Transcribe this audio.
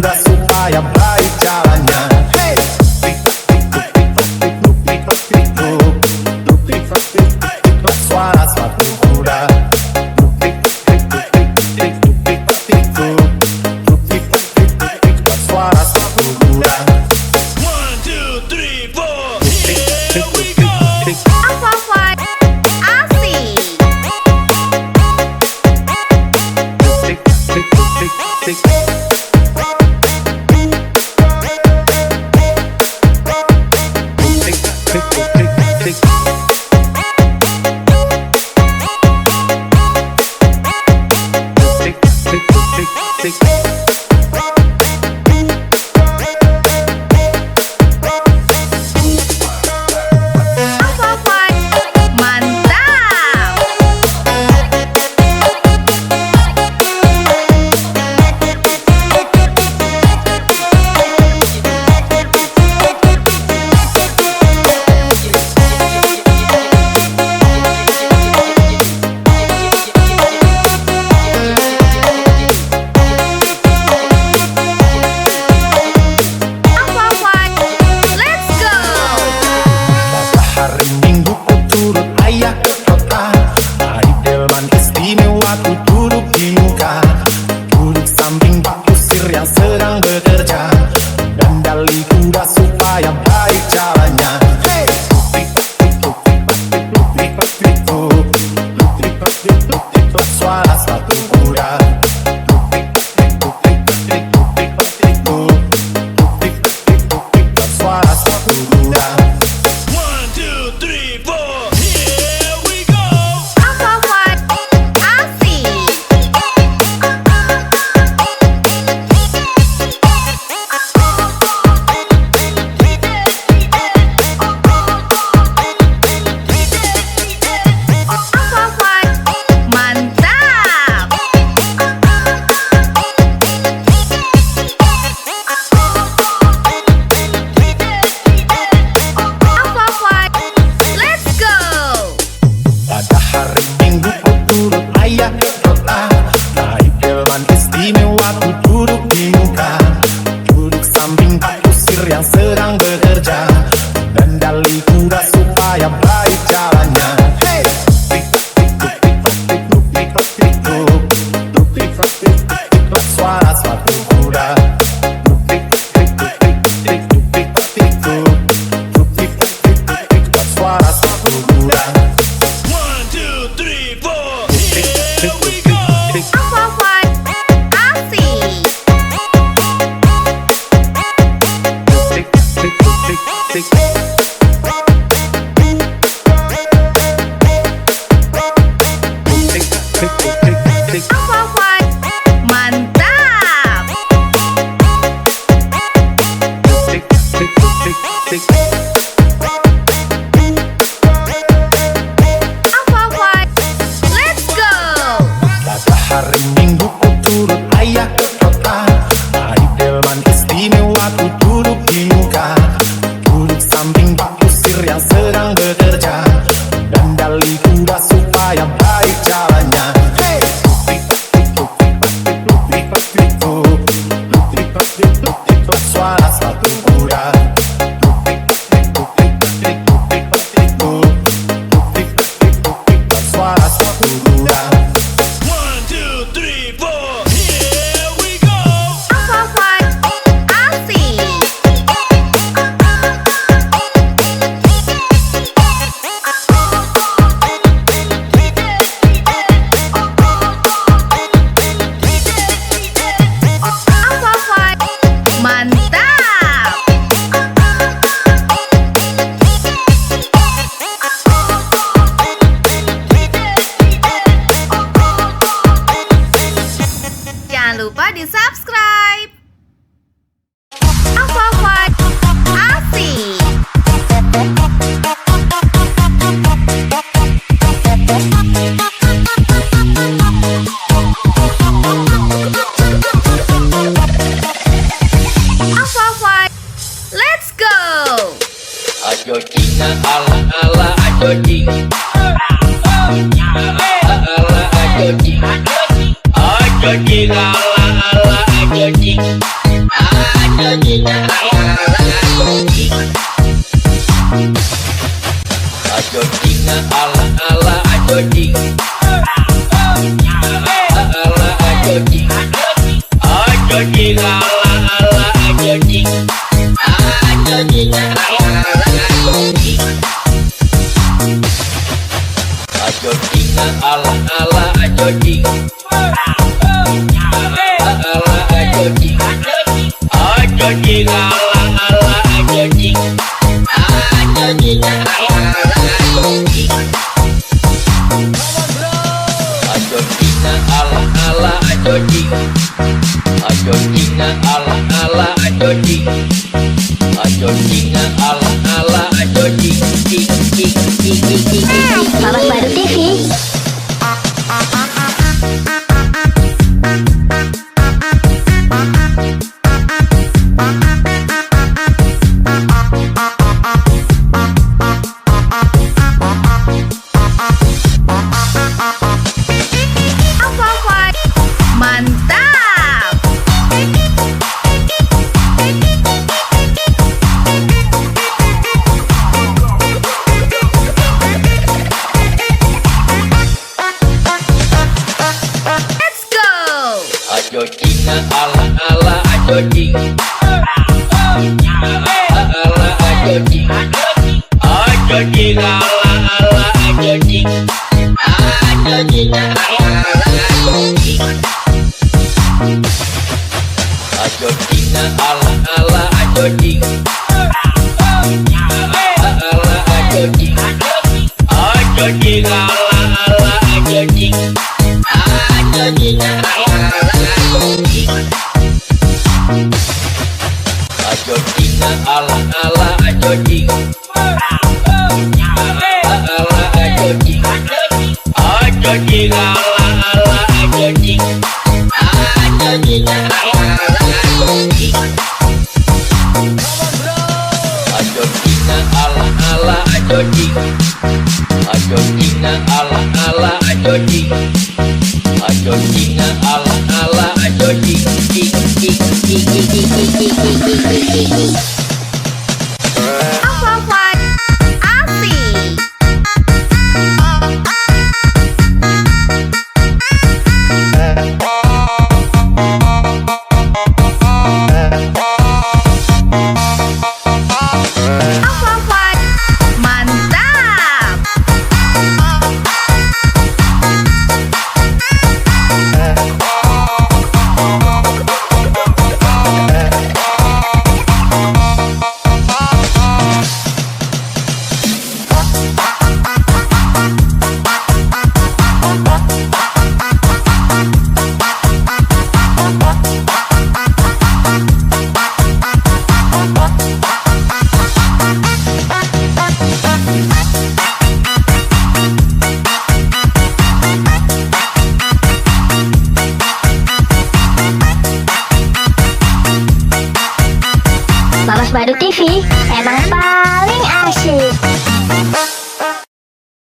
kuda supaya baik jalannya. Hey, suara sepatu kuda. Suara sepatu kuda. 1, 2, 3, 4, here we go. Apa-apa asik. Apa-apa mantap. Apa-apa let's go. Pada hari Minggu ku turut ayah ke kota. Hari delman istimewa ku duduk di muka. Duduk samping Pak Kusir yang sedang bekerja. Dandali kuda supaya baik jalannya. Hey! Suara sepatu kuda. Suara sepatu kuda. 1, 2, 3, 4, here we go. Apa-apa asik. Apa-apa mantap. Apa-apa let's go. Pada hari Minggu ku turut ayah ke kota. Naik delman istimewa ku duduk di muka. Duduk samping Pak Kusir yang sedang bekerja. Dandali kuda supaya baik jalannya. Hey! Suara sepatu kuda. Suara sepatu kuda. 1, 2, 3, 4, here we go. Apa-apa asik. Apa-apa mantap. Apa-apa let's go. Pada hari Minggu ku turut ayah ke kota. Naik delman istimewa ku duduk di muka. Duduk samping Pak Kusir yang sedang bekerja. Dandali kuda supaya baik jalannya. Hey! Suara sepatu kuda. Suara sepatu kuda. 1, 2, 3, 4, here we go. Apa-apa asik. Apa-apa mantap. Jangan lupa di subscribe. Apa-apa asik. Apa-apa let's go. Ayo Cina ala ala ayo Cina ala ayo Cina ayo Cina ala ala ayo Cina jogging ala jogging jogging ala jogging jogging ala jogging jogging ala jogging jogging ala jogging jogging ala jogging jogging ala jogging Malas Baru TV. Mantap. Let's go. jogging ala jogging jogging ala jogging jogging ala jogging jogging ala jogging jogging ala jogging jogging ala jogging jogging ala jogging jogging ala jogging jogging ala jogging Alpha Flight asik. Alpha Flight mantap. Malas Baru TV. Emang